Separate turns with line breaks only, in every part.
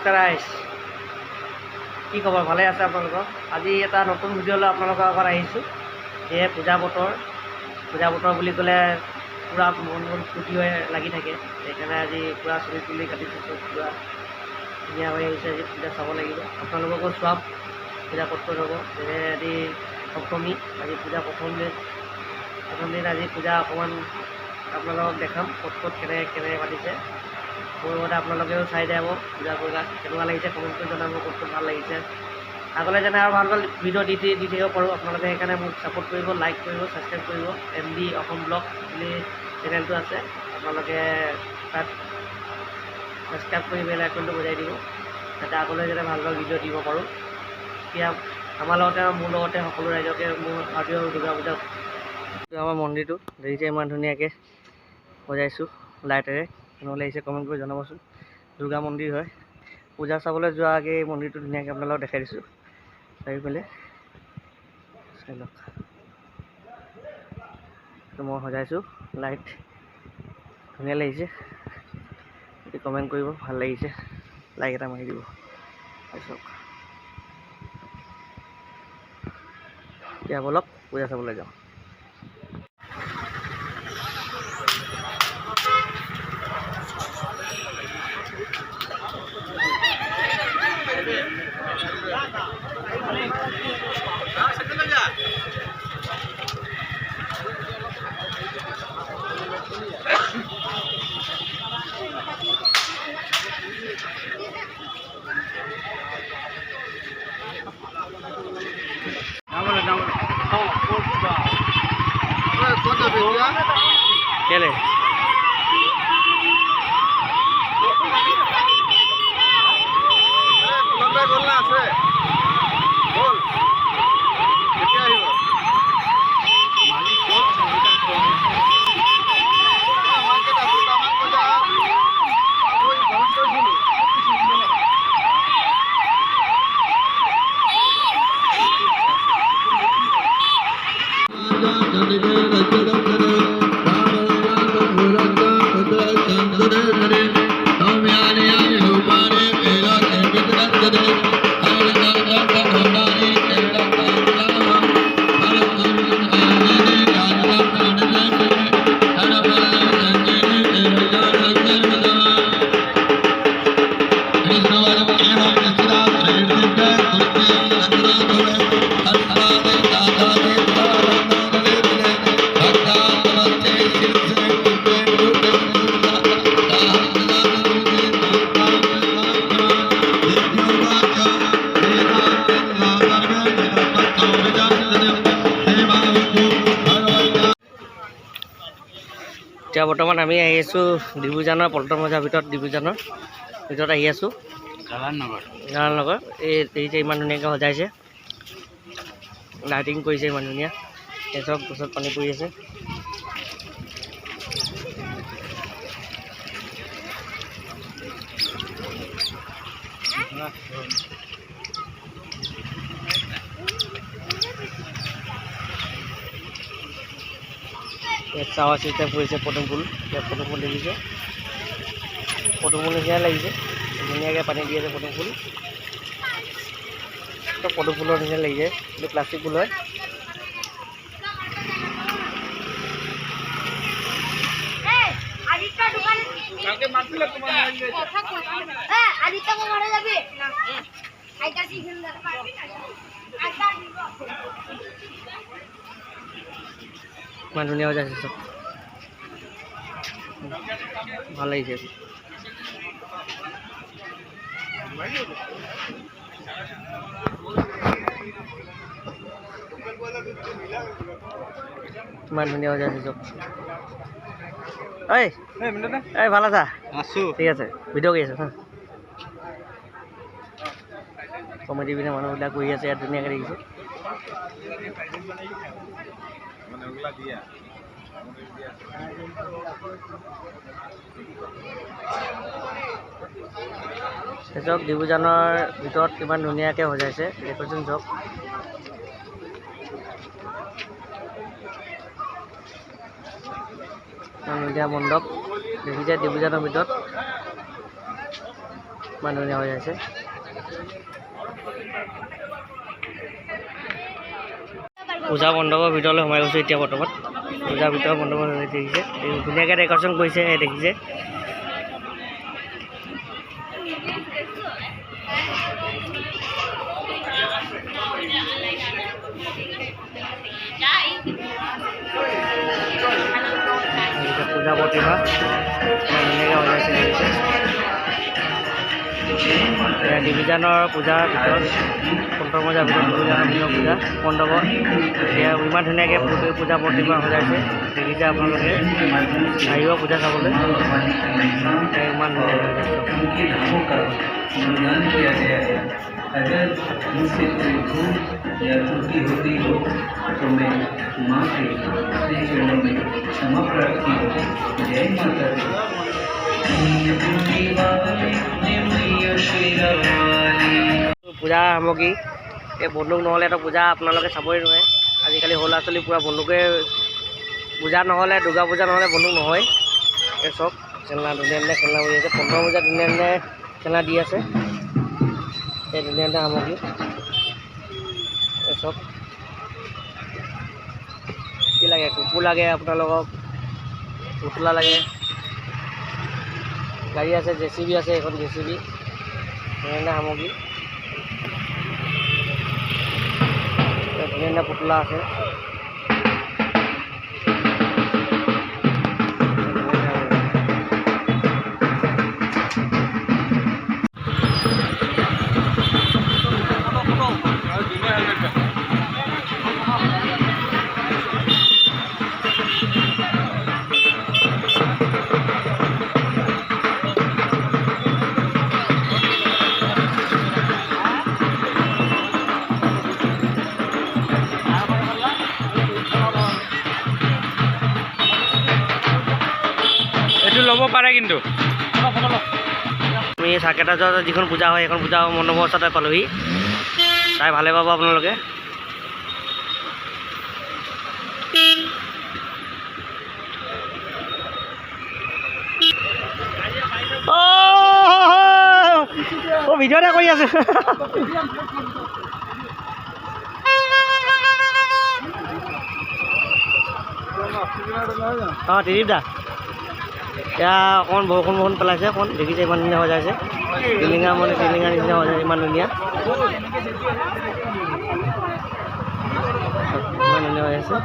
নমস্কাৰ আইছ কি খবৰ ভালে আছে আপোনালোকৰ আজি এটা নতুন ভিডিঅ' লৈ আপোনালোকৰ আগত আহিছোঁ এয়ে পূজা বতৰ বুলি ক'লে পুৰা মন ফূৰ্তি হৈ লাগি থাকে সেইকাৰণে আজি পুৰা চুলি তুলি কাটিছোঁ চব পুৰা ধুনীয়া হৈ আহিছে আজি পূজা চাব লাগিব আপোনালোককো চোৱাম পূজা ক'ত ক'ত হ'ব যেনে আজি সপ্তমী আজি পূজা প্ৰথম দিন আজি পূজা অকণমান আপোনালোকক দেখাম ক'ত ক'ত কেনেকৈ পাতিছে মোৰ মতে আপোনালোকেও চাই যাব পূজা কৰিবা কেনেকুৱা লাগিছে কমেণ্ট কৰি জনাব ক'ত ক'ত ভাল লাগিছে আগলৈ যেনে আৰু ভাল ভাল ভিডিঅ' দি থাকিব পাৰোঁ আপোনালোকে সেইকাৰণে মোক ছাপোৰ্ট কৰিব লাইক কৰিব ছাবস্ক্ৰাইব কৰিব MD অসম ব্লগ বুলি চেনেলটো আছে আপোনালোকে তাত ছাবস্ক্ৰাইব কৰি বেল আইকনটো বজাই দিব যাতে আগলৈ যাতে ভাল ভাল ভিডিঅ' দিব পাৰোঁ এতিয়া আমাৰ লগতে মোৰ লগতে সকলো ৰাইজকে মোৰ ভাবিও দুৰ্গা পূজা আমাৰ মন্দিৰটো দেখিছে ইমান ধুনীয়াকৈ সজাইছোঁ লাইটেৰে কেনেকুৱা লাগিছে কমেণ্ট কৰি জনাবচোন দুৰ্গা মন্দিৰ হয় পূজা চাবলৈ যোৱাৰ আগে এই মন্দিৰটো ধুনীয়াকৈ আপোনালোকক দেখাই দিছোঁ চাৰিওফালে চাই লওক মই সজাইছোঁ লাইট ধুনীয়া লাগিছে যদি কমেণ্ট কৰিব ভাল লাগিছে লাইক এটা মাৰি দিব চাওক এতিয়া ব'লক পূজা চাবলৈ যাওঁ কেলে এতিয়া বৰ্তমান আমি আহি আছোঁ ডিব্ৰুজানৰ পল্টন বজাৰৰ ভিতৰত আহি আছোঁ জালাল নগৰ এই দেখিছে ইমান ধুনীয়াকৈ সজাইছে লাইটিং কৰিছে ইমান ধুনীয়া এই চব গছত পানী পৰি আছে চাৱা চিষ্টেম কৰিছে পদুম ফুল দেখিছে পদুম ফুল নিচিনা লাগিছে ধুনীয়াকৈ পানী দি আছে পদুম ফুল চব পদুম ফুলৰ নিচিনা লাগিছে এইটো প্লাষ্টিক ফুল হয় ইমান ধুনীয়া হৈ যাইছে চব ভাল লাগিছে ইমান ধুনীয়া হৈ যাইছে চব এই ভাল আছা আছোঁ ঠিক আছে ভিডিঅ' কৰি আছোঁ কমেডি পিনে মানুহবিলাক কৰি আছে ইয়াত ধুনীয়াকৈ দেখিছোঁ চাওক ডিব্ৰুজানৰ ভিতৰত কিমান ধুনীয়াকৈ সজাইছে দেখোন চাওক ধুনীয়া মণ্ডপ দেখিছে ডিব্ৰুজানৰ ভিতৰত ইমান ধুনীয়া হৈ আছে। পূজা মণ্ডপৰ ভিতৰলৈ সোমাই গৈছোঁ এতিয়া বৰ্তমান। পূজাৰ ভিতৰত মণ্ডপ দেখিছে, ধুনীয়াকৈ ডেকৰেশ্যন কৰিছে দেখিছে। পূজা প্ৰতিমা ধুনীয়াকৈ সজাইছে। ডিভিজনৰ পূজাৰ ভিতৰত সন্তমজাৰ ভিতৰত ডিভিজনৰ পূজা মণ্ডপত এতিয়া ইমান ধুনীয়াকৈ পূজা প্ৰতিমা সজাইছে দেখিছে আপোনালোকে। আহিব পূজা চাবলৈ, ইমান
अगर मुझसे कोई भूल या त्रुटि होती हो तो मैं माँ के अपने चरणों में क्षमा प्रार्थी हूँ। जय माता दी।
পূজা সামগ্ৰী এই বন্দুক নহ'লেতো পূজা আপোনালোকে চাবই নোৱাৰে। আজিকালি সৰু ল'ৰা ছোৱালী পূৰা বন্দুকে, পূজা নহ'লে দুৰ্গা পূজা নহ'লে বন্দুক নহয়। এই চব খেলনা ধুনীয়া ধুনীয়া খেলনা কৰি আছে। 15 বজাত ধুনীয়া ধুনীয়া খেলনা দি আছে। এই ধুনীয়া ধুনীয়া সামগ্ৰী এই চব কি লাগে, কুকুৰ লাগে আপোনালোকক, পুতলা লাগে, গাড়ী আছে, JCB আছে, এখন JCB ধুনীয়া ধুনীয়া সামগ্ৰী, ধুনীয়া ধুনীয়া পুতলা আছে।
ল'ব পাৰে কিন্তু
আমি চাকেটাজৰ যিখন পূজা হয় সেইখন পূজা মণ্ডপৰ ওচৰতে পালোহি। চাই ভালে পাব আপোনালোকে। ভিডিঅ'তে কৰি আছো। ত্ৰিদীপ দা এতিয়া অকণমান বৰষুণ পেলাইছে, অকণ দেখিছে ইমান ধুনীয়া সজাইছে। টিলিঙা নিচিনা সজাইছে, ইমান ধুনীয়া হৈ আছে।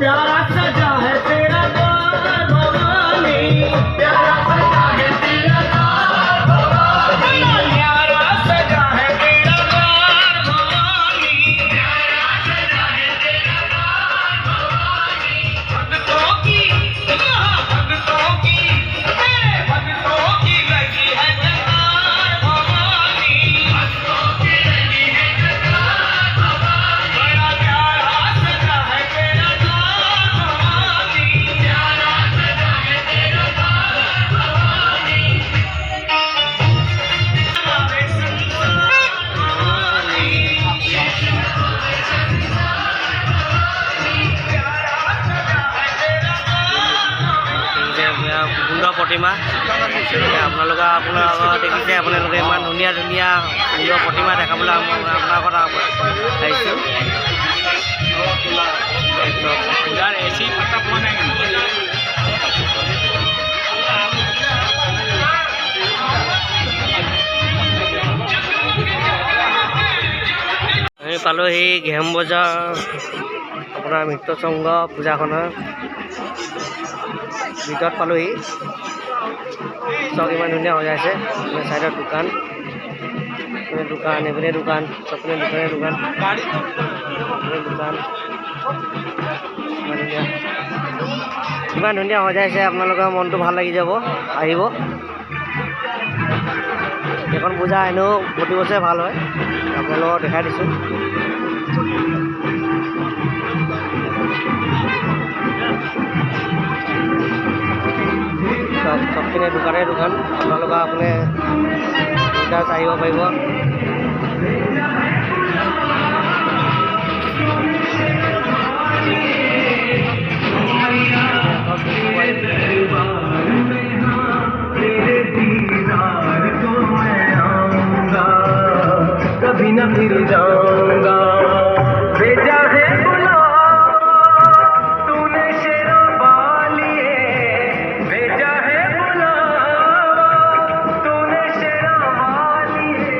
प्यारा सजा है तेरा द्वार भवानी, प्यारा सजा है तेरा द्वार भवानी, प्यारा सजा है तेरा द्वार भवानी, प्यारा सजा है तेरा द्वार भवानी। भक्तों की यहाँ भक्तों की तेरे भक्तों की लगी है कतार भवानी, भक्तों की लगी है कतार भवानी। बड़ा प्यारा सजा है तेरा
সুন্দৰ প্ৰতিমা আপোনালোকে দেখিছে। আপোনালোকে ইমান ধুনীয়া ধুনীয়া সুন্দৰ প্ৰতিমা দেখাবলৈ আপোনাৰ কথা আহিছোঁ। আমি পালোহি ঘেম বজাৰ আপোনাৰ মৃত্যুসংঘ পূজাখনৰ ভিতৰত পালোহি। চব ইমান ধুনীয়া সজাইছে। চাইডত দোকান, এইপিনে দোকান, চবপিনে দোকান ইমান ধুনীয়া সজাইছে। আপোনালোকৰ মনটো ভাল লাগি যাব, আহিব। এইখন পূজা এনেও প্ৰতি বছৰে ভাল হয়। আপোনালোকক দেখাই দিছোঁ। চবখিনি দোকান আপোনালোকে আপুনি আহিব পাৰিব।
कभी न फिर जाऊंगा भेजा है बुला तूने शेरों वालिए भेजा है बुला तूने शेरों वालिए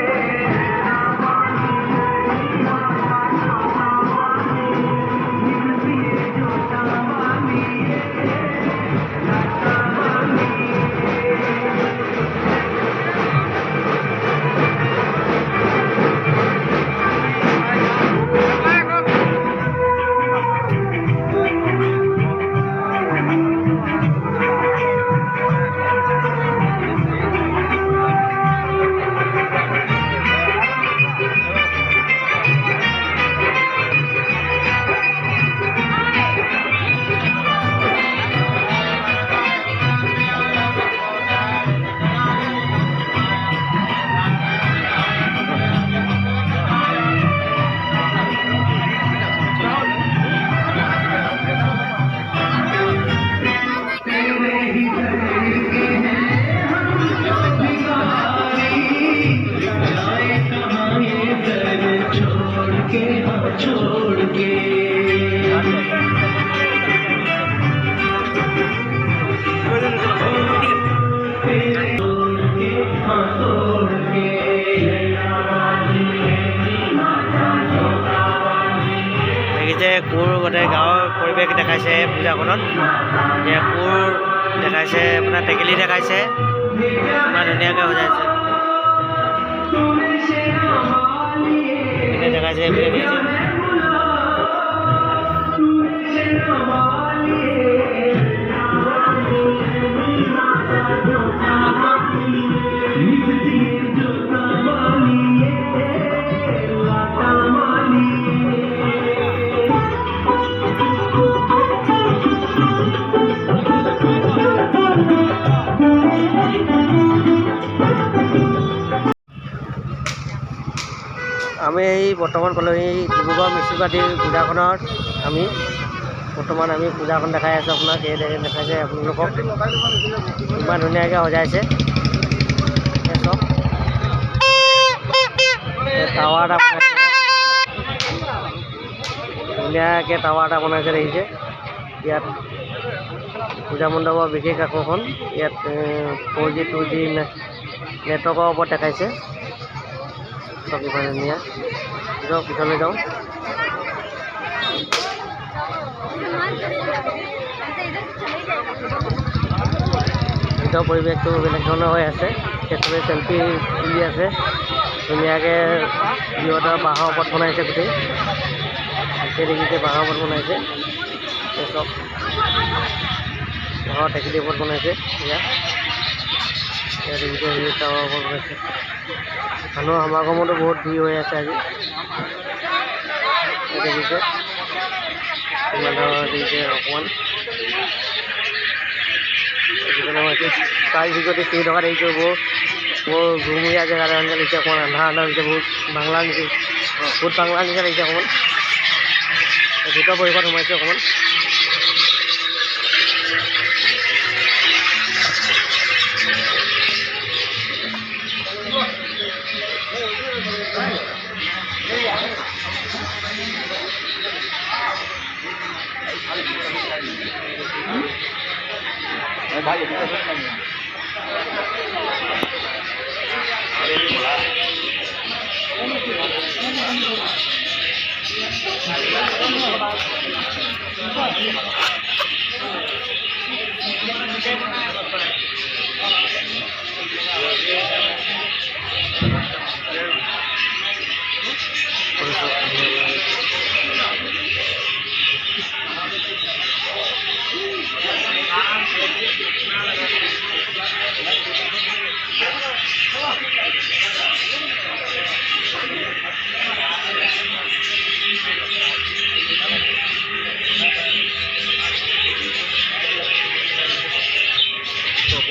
छोड़ के
দেখিছে কোৰ গোটেই গাঁৱৰ পৰিৱেশ দেখাইছে পূজাখনত। যে কোৰ দেখাইছে, আপোনাৰ টেকেলি দেখাইছে, ইমান ধুনীয়াকৈ সজাইছে। দেখাইছে আমি এই বৰ্তমান পালোঁ এই ডিব্ৰুগড় মিউনিচিপালিটিৰ পূজাখনত বৰ্তমান আমি পূজাখন দেখাই আছোঁ আপোনাক। এই দেখাইছে আপোনালোকক ইমান ধুনীয়াকৈ সজাইছে। চব টাৱাৰ এটা বনাইছে, ধুনীয়াকৈ টাৱাৰ এটা বনাইছে দেখিছে। ইয়াত পূজা মণ্ডপৰ বিশেষ আকৰ্ষণ। ইয়াত 4G 2G নেটৱৰ্কৰ ওপৰত দেখাইছে। চব ইমান ধুনীয়া। যাওঁ পিছলৈ যাওঁ। ভিতৰৰ পৰিৱেশটো বেলেগ ধৰণৰ হৈ আছে। চবে চেল্ফি তুলি আছে ধুনীয়াকৈ। সিহঁতৰ বাঁহৰ ওপৰত বনাইছে গোটেই। দেখিছে বাঁহৰ ওপৰত বনাইছে। চব বাঁহৰ টেকেলিৰ ওপৰত বনাইছে। ইয়াত দেখিছে টাৱাৰ ওপৰত বনাইছে। মানুহৰ সমাগমতো বহুত ভিৰ হৈ আছে আজি। দেখিছে ইমান ধৰণৰ দেখিছে অকণমান তাৰ ভিতৰতে চিৰি থকা দেখিছোঁ। বৰ ঘুমীয়া জেগা এটা লাগিছে। অকণমান আন্ধাৰ হৈছে। বহুত বাংলা নিচিনা লাগিছে। অকণমান ভিতৰ পৰিৱেশত সোমাইছে অকণমান।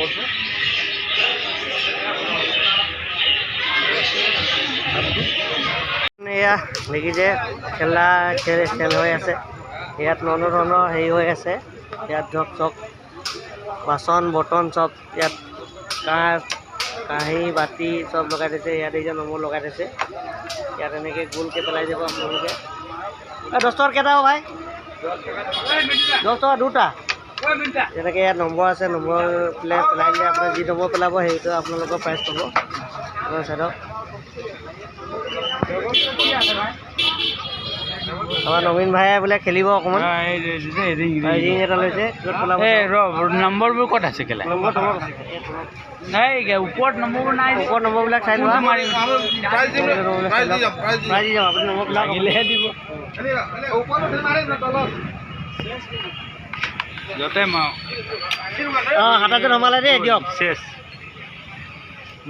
কৈছোঁ। এয়া দেখিছে খেল হৈ আছে। ইয়াত নানা ধৰণৰ হেৰি হৈ আছে। ইয়াত জগ চগ বাচন বৰ্তন চব ইয়াত কাঁহী বাতি চব লগাই দিছে। ইয়াত এই যে নম্বৰ লগাই দিছে। ইয়াত এনেকৈ গোলকৈ পেলাই দিব আপোনালোকে। 10 টকাত কেইটা হ'ব ভাই? 10 টকা দুটা। যেনেকৈ ইয়াত নম্বৰ আছে, নম্বৰ পেলাই দিলে আপোনাৰ যি নম্বৰ পেলাব সেইটো আপোনালোকৰ প্ৰাইজ পাব। আপোনাৰ চাইডক আমাৰ নবীন ভাইয়ে বোলে খেলিব অকণমান। ৰিং এটা লৈছে
নম্বৰবোৰ ক'ত আছে কেলা?
নম্বৰ তলত আছে।
নাই ওপৰত নম্বৰবোৰ নাই।
ওপৰত নম্বৰবিলাক চাই লোৱা। প্ৰাইজ দি যাম। আপুনি নম্বৰবিলাক
লাগিলেহে দিব। য'তে মাৰক।
অঁ হাততে সোমালে দেই দিয়ক।
শেষ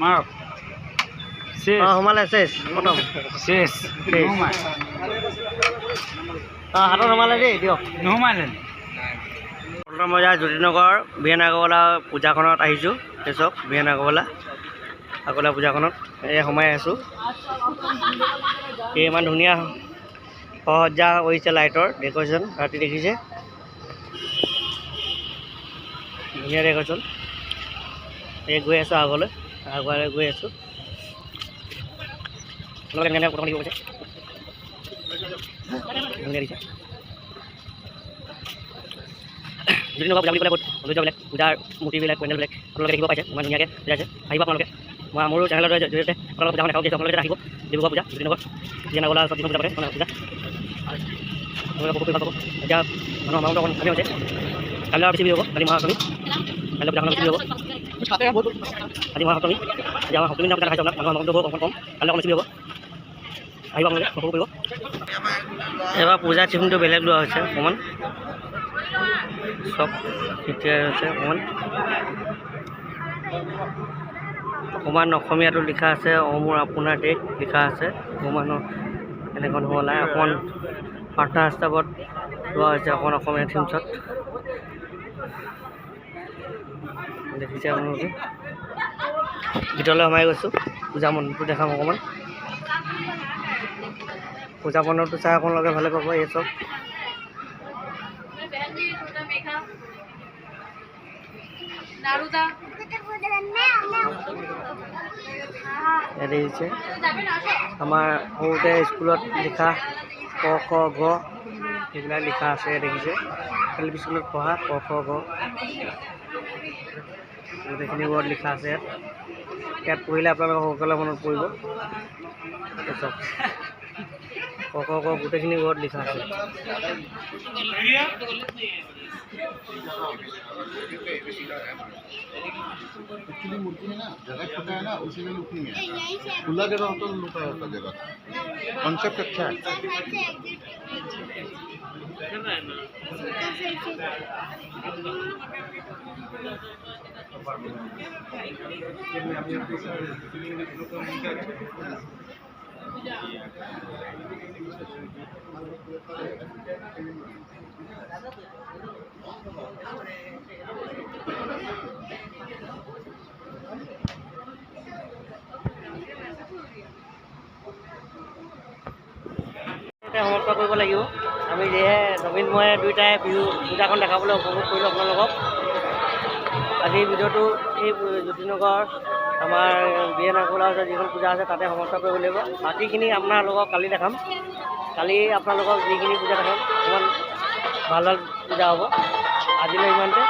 মাৰক।
অঁ সোমালে শেষ প্ৰথম
শেষ নোসোমাই।
অঁ হাতত সোমালে দেই দিয়ক।
নোসোমালে
পল্টন বজাৰ জ্যোতিনগৰ বিয়েন আগৰৱালা পূজাখনত আহিছোঁ। এই চব বিয়েন আগৰৱালা পূজাখনত এই সোমাই আছোঁ। এই ইমান ধুনীয়া সজ্জা কৰিছে লাইটৰ ডেক'ৰেশ্যন। ৰাতি দেখিছে ধুনীয়া ডেক'ৰেশ্যন। এই গৈ আছোঁ আগলৈ গৈ আছোঁ। ধুনীয়া দিছে। জ্যোতিনগৰ পূজা বুলি ক'লে সৌন্দৰ্যবিলাক পূজাৰ মূৰ্তিবিলাক পেণ্ডেলবিলাক আপোনালোকে দেখিব পাইছে। ইমান ধুনীয়াকৈ বুজাইছে। আহিব আপোনালোকে। মই মোৰো চেনেলৰ জৰিয়তে আপোনালোকৰ পূজাখন দেখাওক। যিহেতু আপোনালোকে আহিব ডিব্ৰুগড় পূজা জ্যোতিনগৰ বিয়েন আগৰৱালা পূজা পাতে পূজা আপোনালোকে পকৰি পাব। এতিয়া মানুহৰ সমাগমটো অকণ কমি হৈছে। কাইলৈ আৰু বেছি হ'ব। কালি মহাসপ্তমী। কাইলৈ পূজাখন বেছি হ'ব। আজি মহাসপ্তমী। আজি আমাৰ সপ্তমী দিনা পূজা দেখাইছোঁ আপোনাক। মানুহৰ সমাগমটো হ'ব অকণ কম। কাইলৈ অকণ বেছি হ'ব। আহিব আপোনালোকে উপভোগ কৰিব। এবাৰ পূজাৰ থিমটো বেলেগ লোৱা হৈছে অকণমান। চব ঠিকে হৈছে অকণমান অসমীয়াটো লিখা আছে। মোৰ আপোনাৰ দেশ লিখা আছে। অকণমান এনেকুৱা নহ'লে অকণমান প্ৰাৰ্থনা ষ্টাফত লোৱা হৈছে অকণমান অসমীয়া থিমছত। দেখিছে আপোনালোকে। ভিতৰলৈ সোমাই গৈছোঁ। পূজা মণ্ডপটো দেখাম অকণমান। পূজা মণ্ডপটো চাই আপোনালোকে ভালে পাব। এই চব দেখিছে আমাৰ সৰুতে স্কুলত লিখা ক খ গ সেইবিলাক লিখা আছে। দেখিছে এল পি স্কুলত পঢ়া ক খ গ গোটেইখিনি ৱৰ্ড লিখা আছে। ইয়াত পঢ়িলে আপোনালোকৰ সকলোৱে মনত পৰিব। চব ক খ গ গোটেইখিনি ৱৰ্ড লিখা আছে।
मूर्ति है ना जगह छोटा है ना उसी में लुक नहीं है। खुला जगह होता तो लुक होता जगह। कॉन्सेप्ट अच्छा है।
সমাপ্ত কৰিব লাগিব। আমি যিহে নবীন মই দুয়োটাই বিহু পূজাখন দেখাবলৈ উপভোগ কৰিলোঁ আপোনালোকক। আজিৰ ভিডিঅ'টো এই জ্যোতিনগৰ আমাৰ বিয়েন আগৰৱালা যিখন পূজা আছে তাতে সমাপ্ত কৰিব লাগিব। বাকীখিনি আপোনালোকক কালি দেখাম। কালি আপোনালোকক যিখিনি পূজা দেখাম অকণমান ভাল পূজা হ'ব। আজিলৈ ইমানতে।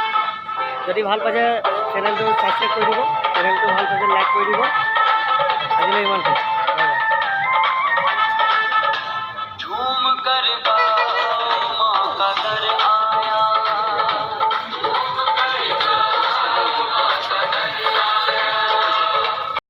যদি ভাল পাইছে চেনেলটো ছাবস্ক্ৰাইব কৰি দিব। চেনেলটো ভাল পাইছে লাইক কৰি দিব। আজিলৈ ইমানতে।